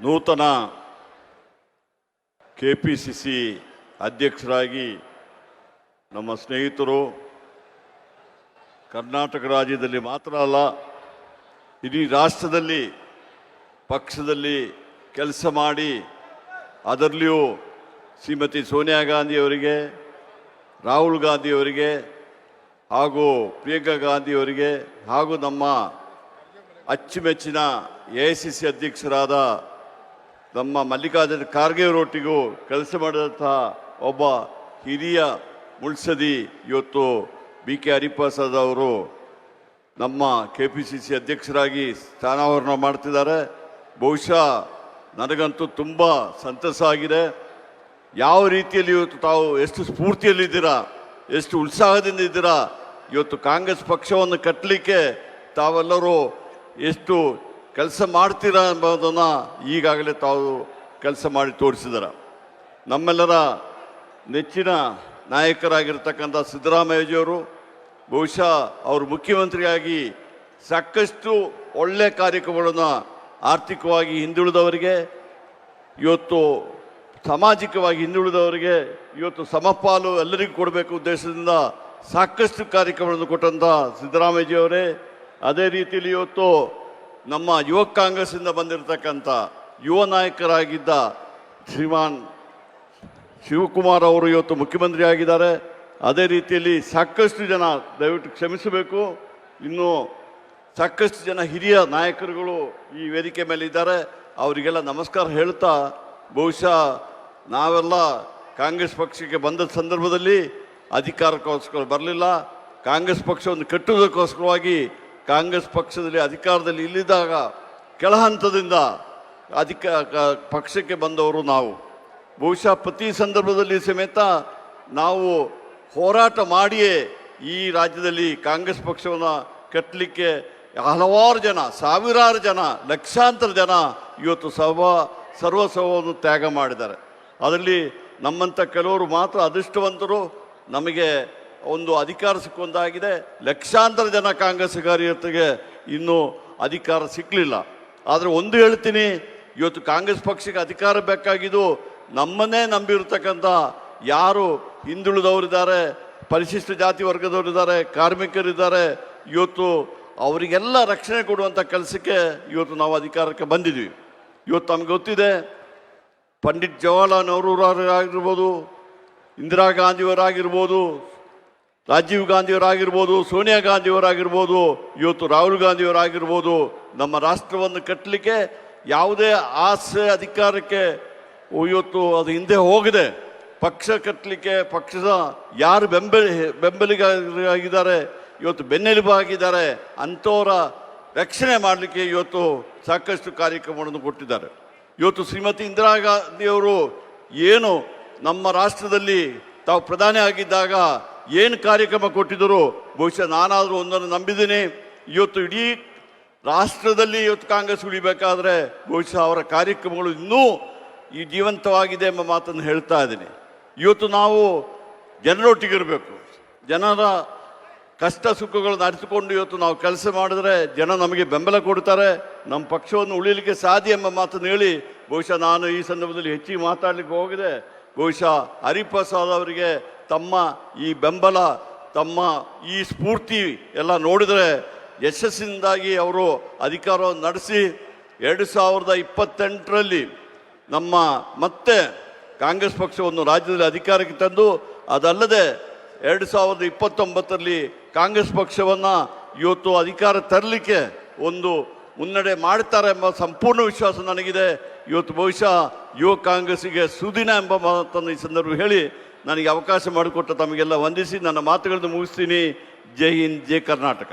ನೂತನ ಕೆಪಿಸಿಸಿ ಅಧ್ಯಕ್ಷರಾಗಿ ನಮ್ಮ ಸ್ನೇಹಿತರು ಕರ್ನಾಟಕ ರಾಜ್ಯದಲ್ಲಿ ಮಾತ್ರ ಅಲ್ಲ, ಇಡೀ ರಾಷ್ಟ್ರದಲ್ಲಿ ಪಕ್ಷದಲ್ಲಿ ಕೆಲಸ ಮಾಡಿ ಅದರಲ್ಲಿಯೂ ಶ್ರೀಮತಿ ಸೋನಿಯಾ ಗಾಂಧಿಯವರಿಗೆ, ರಾಹುಲ್ ಗಾಂಧಿಯವರಿಗೆ ಹಾಗೂ ಪ್ರಿಯಾಂಕಾ ಗಾಂಧಿಯವರಿಗೆ ಹಾಗೂ ನಮ್ಮ ಅಚ್ಚುಮೆಚ್ಚಿನ AICC ಅಧ್ಯಕ್ಷರಾದ ನಮ್ಮ ಮಲ್ಲಿಕಾರ್ಜುನ ಖರ್ಗೆಯವರೊಟ್ಟಿಗೂ ಕೆಲಸ ಮಾಡಿದಂತಹ ಒಬ್ಬ ಹಿರಿಯ ಮುಳ್ಸದಿ ಇವತ್ತು BK ಹರಿಪ್ರಸಾದ್ ಅವರು ನಮ್ಮ KPCC ಅಧ್ಯಕ್ಷರಾಗಿ ಸ್ಥಾನಾವರೋಹಣ ಮಾಡ್ತಿದ್ದಾರೆ. ಬಹುಶಃ ನನಗಂತೂ ತುಂಬ ಸಂತಸ ಆಗಿದೆ. ಯಾವ ರೀತಿಯಲ್ಲಿ ಇವತ್ತು ತಾವು ಎಷ್ಟು ಸ್ಫೂರ್ತಿಯಲ್ಲಿದ್ದೀರಾ, ಎಷ್ಟು ಉತ್ಸಾಹದಿಂದ ಇದ್ದೀರಾ, ಇವತ್ತು ಕಾಂಗ್ರೆಸ್ ಪಕ್ಷವನ್ನು ಕಟ್ಟಲಿಕ್ಕೆ ತಾವೆಲ್ಲರೂ ಎಷ್ಟು ಕೆಲಸ ಮಾಡ್ತೀರಾ ಎಂಬುದನ್ನು ಈಗಾಗಲೇ ತಾವು ಕೆಲಸ ಮಾಡಿ ತೋರಿಸಿದ್ದಾರೆ. ನಮ್ಮೆಲ್ಲರ ನೆಚ್ಚಿನ ನಾಯಕರಾಗಿರ್ತಕ್ಕಂಥ ಸಿದ್ದರಾಮಯ್ಯಜಿಯವರು ಬಹುಶಃ ಅವರು ಮುಖ್ಯಮಂತ್ರಿಯಾಗಿ ಸಾಕಷ್ಟು ಒಳ್ಳೆಯ ಕಾರ್ಯಕ್ರಮಗಳನ್ನು ಆರ್ಥಿಕವಾಗಿ ಹಿಂದುಳಿದವರಿಗೆ, ಇವತ್ತು ಸಾಮಾಜಿಕವಾಗಿ ಹಿಂದುಳಿದವರಿಗೆ ಇವತ್ತು ಸಮಪಾಲು ಎಲ್ಲರಿಗೂ ಕೊಡಬೇಕು ಉದ್ದೇಶದಿಂದ ಸಾಕಷ್ಟು ಕಾರ್ಯಕ್ರಮಗಳನ್ನು ಕೊಟ್ಟಂಥ ಸಿದ್ದರಾಮಯ್ಯಜಿಯವರೇ, ಅದೇ ರೀತಿಯಲ್ಲಿ ಇವತ್ತು ನಮ್ಮ ಯುವ ಕಾಂಗ್ರೆಸ್ಸಿಂದ ಬಂದಿರತಕ್ಕಂಥ ಯುವ ನಾಯಕರಾಗಿದ್ದ ಶ್ರೀಮಾನ್ ಶಿವಕುಮಾರ್ ಅವರು ಇವತ್ತು ಮುಖ್ಯಮಂತ್ರಿ ಆಗಿದ್ದಾರೆ. ಅದೇ ರೀತಿಯಲ್ಲಿ ಸಾಕಷ್ಟು ಜನ, ದಯವಿಟ್ಟು ಕ್ಷಮಿಸಬೇಕು, ಇನ್ನೂ ಸಾಕಷ್ಟು ಜನ ಹಿರಿಯ ನಾಯಕರುಗಳು ಈ ವೇದಿಕೆ ಮೇಲೆ ಇದ್ದಾರೆ. ಅವರಿಗೆಲ್ಲ ನಮಸ್ಕಾರ ಹೇಳ್ತಾ, ಬಹುಶಃ ನಾವೆಲ್ಲ ಕಾಂಗ್ರೆಸ್ ಪಕ್ಷಕ್ಕೆ ಬಂದ ಸಂದರ್ಭದಲ್ಲಿ ಅಧಿಕಾರಕ್ಕೋಸ್ಕರ ಬರಲಿಲ್ಲ, ಕಾಂಗ್ರೆಸ್ ಪಕ್ಷವನ್ನು ಕಟ್ಟುವುದಕ್ಕೋಸ್ಕರವಾಗಿ ಕಾಂಗ್ರೆಸ್ ಪಕ್ಷದಲ್ಲಿ ಅಧಿಕಾರದಲ್ಲಿ ಇಲ್ಲಿದ್ದಾಗ ಕೆಳ ಹಂತದಿಂದ ಪಕ್ಷಕ್ಕೆ ಬಂದವರು ನಾವು. ಬಹುಶಃ ಪ್ರತಿ ಸಂದರ್ಭದಲ್ಲಿ ಸಮೇತ ನಾವು ಹೋರಾಟ ಮಾಡಿಯೇ ಈ ರಾಜ್ಯದಲ್ಲಿ ಕಾಂಗ್ರೆಸ್ ಪಕ್ಷವನ್ನು ಕಟ್ಟಲಿಕ್ಕೆ ಹಲವಾರು ಜನ, ಸಾವಿರಾರು ಜನ, ಲಕ್ಷಾಂತರ ಜನ ಇವತ್ತು ಸರ್ವಸ್ವವನ್ನು ತ್ಯಾಗ ಮಾಡಿದ್ದಾರೆ. ಅದರಲ್ಲಿ ನಮ್ಮಂಥ ಕೆಲವರು ಮಾತ್ರ ಅದೃಷ್ಟವಂತರು, ನಮಗೆ ಒಂದು ಅಧಿಕಾರ ಸಿಕ್ಕುವಂತಾಗಿದೆ. ಲಕ್ಷಾಂತರ ಜನ ಕಾಂಗ್ರೆಸ್ ಕಾರ್ಯಕರ್ತರಿಗೆ ಇನ್ನೂ ಅಧಿಕಾರ ಸಿಕ್ಕಲಿಲ್ಲ. ಆದರೆ ಒಂದು ಹೇಳ್ತೀನಿ, ಇವತ್ತು ಕಾಂಗ್ರೆಸ್ ಪಕ್ಷಕ್ಕೆ ಅಧಿಕಾರ ಬೇಕಾಗಿದ್ದು ನಮ್ಮನ್ನೇ ನಂಬಿರ್ತಕ್ಕಂಥ ಯಾರು ಹಿಂದುಳಿದವರಿದ್ದಾರೆ, ಪರಿಶಿಷ್ಟ ಜಾತಿ ವರ್ಗದವರಿದ್ದಾರೆ, ಕಾರ್ಮಿಕರಿದ್ದಾರೆ, ಇವತ್ತು ಅವರಿಗೆಲ್ಲ ರಕ್ಷಣೆ ಕೊಡುವಂಥ ಕೆಲಸಕ್ಕೆ ಇವತ್ತು ನಾವು ಅಧಿಕಾರಕ್ಕೆ ಬಂದಿದ್ದೀವಿ. ಇವತ್ತು ನಮ್ಗೆ ಗೊತ್ತಿದೆ, ಪಂಡಿತ್ ಜವಾಹರ್ಲಾಲ್ ನೆಹರೂರಾಗಿರ್ಬೋದು, ಇಂದಿರಾ ಗಾಂಧಿಯವರಾಗಿರ್ಬೋದು, ರಾಜೀವ್ ಗಾಂಧಿಯವರಾಗಿರ್ಬೋದು, ಸೋನಿಯಾ ಗಾಂಧಿಯವರಾಗಿರ್ಬೋದು, ಇವತ್ತು ರಾಹುಲ್ ಗಾಂಧಿಯವರಾಗಿರ್ಬೋದು, ನಮ್ಮ ರಾಷ್ಟ್ರವನ್ನು ಕಟ್ಟಲಿಕ್ಕೆ ಯಾವುದೇ ಆಸೆ ಅಧಿಕಾರಕ್ಕೆ ಇವತ್ತು ಅದು ಹಿಂದೆ ಹೋಗಿದೆ. ಪಕ್ಷ ಕಟ್ಟಲಿಕ್ಕೆ ಪಕ್ಷದ ಯಾರು ಬೆಂಬಲಿಗರಾಗಿದ್ದಾರೆ, ಇವತ್ತು ಬೆನ್ನೆಲುಬಾಗಿದ್ದಾರೆ, ಅಂಥವರ ರಕ್ಷಣೆ ಮಾಡಲಿಕ್ಕೆ ಇವತ್ತು ಸಾಕಷ್ಟು ಕಾರ್ಯಕ್ರಮಗಳನ್ನು ಕೊಟ್ಟಿದ್ದಾರೆ. ಇವತ್ತು ಶ್ರೀಮತಿ ಇಂದಿರಾ ಗಾಂಧಿಯವರು ಏನು ನಮ್ಮ ರಾಷ್ಟ್ರದಲ್ಲಿ ತಾವು ಪ್ರಧಾನಿ ಆಗಿದ್ದಾಗ ಏನು ಕಾರ್ಯಕ್ರಮ ಕೊಟ್ಟಿದ್ದರು, ಬಹುಶಃ ನಾನಾದರೂ ಒಂದನ್ನು ನಂಬಿದ್ದೀನಿ. ಇವತ್ತು ಇಡೀ ರಾಷ್ಟ್ರದಲ್ಲಿ ಇವತ್ತು ಕಾಂಗ್ರೆಸ್ ಉಳಿಬೇಕಾದ್ರೆ ಬಹುಶಃ ಅವರ ಕಾರ್ಯಕ್ರಮಗಳು ಇನ್ನೂ ಈ ಜೀವಂತವಾಗಿದೆ ಎಂಬ ಮಾತನ್ನು ಹೇಳ್ತಾ ಇದ್ದೀನಿ. ಇವತ್ತು ನಾವು ಜನರೊಟ್ಟಿಗಿರಬೇಕು, ಜನರ ಕಷ್ಟ ಸುಖಗಳನ್ನು ಅರಿತುಕೊಂಡು ಇವತ್ತು ನಾವು ಕೆಲಸ ಮಾಡಿದ್ರೆ ಜನ ನಮಗೆ ಬೆಂಬಲ ಕೊಡ್ತಾರೆ, ನಮ್ಮ ಪಕ್ಷವನ್ನು ಉಳಿಲಿಕ್ಕೆ ಸಾಧ್ಯ ಎಂಬ ಮಾತನ್ನು ಹೇಳಿ ಬಹುಶಃ ನಾನು ಈ ಸಂದರ್ಭದಲ್ಲಿ ಹೆಚ್ಚಿಗೆ ಮಾತಾಡಲಿಕ್ಕೆ ಹೋಗಿದೆ. ಬಹುಶಃ ಹರಿಪ್ರಸಾದ್ ಅವರಿಗೆ ತಮ್ಮ ಈ ಬೆಂಬಲ, ತಮ್ಮ ಈ ಸ್ಫೂರ್ತಿ ಎಲ್ಲ ನೋಡಿದರೆ ಯಶಸ್ಸಿನಿಂದಾಗಿ ಅವರು ಅಧಿಕಾರವನ್ನು ನಡೆಸಿ 2028ರಲ್ಲಿ ನಮ್ಮ ಮತ್ತೆ ಕಾಂಗ್ರೆಸ್ ಪಕ್ಷವನ್ನು ರಾಜ್ಯದಲ್ಲಿ ಅಧಿಕಾರಕ್ಕೆ ತಂದು, ಅದಲ್ಲದೆ 2029ರಲ್ಲಿ ಕಾಂಗ್ರೆಸ್ ಪಕ್ಷವನ್ನು ಇವತ್ತು ಅಧಿಕಾರ ತರಲಿಕ್ಕೆ ಒಂದು ಮುನ್ನಡೆ ಮಾಡ್ತಾರೆ ಎಂಬ ಸಂಪೂರ್ಣ ವಿಶ್ವಾಸ ನನಗಿದೆ. ಇವತ್ತು ಬಹುಶಃ ಯುವ ಕಾಂಗ್ರೆಸ್ಸಿಗೆ ಸುದಿನ ಎಂಬ ಮಾತನ್ನು ಈ ಸಂದರ್ಭ ಹೇಳಿ ನನಗೆ ಅವಕಾಶ ಮಾಡಿಕೊಟ್ಟ ತಮಗೆಲ್ಲ ವಂದಿಸಿ ನನ್ನ ಮಾತುಗಳನ್ನು ಮುಗಿಸ್ತೀನಿ. ಜೈ ಹಿಂದ್, ಜೈ ಕರ್ನಾಟಕ.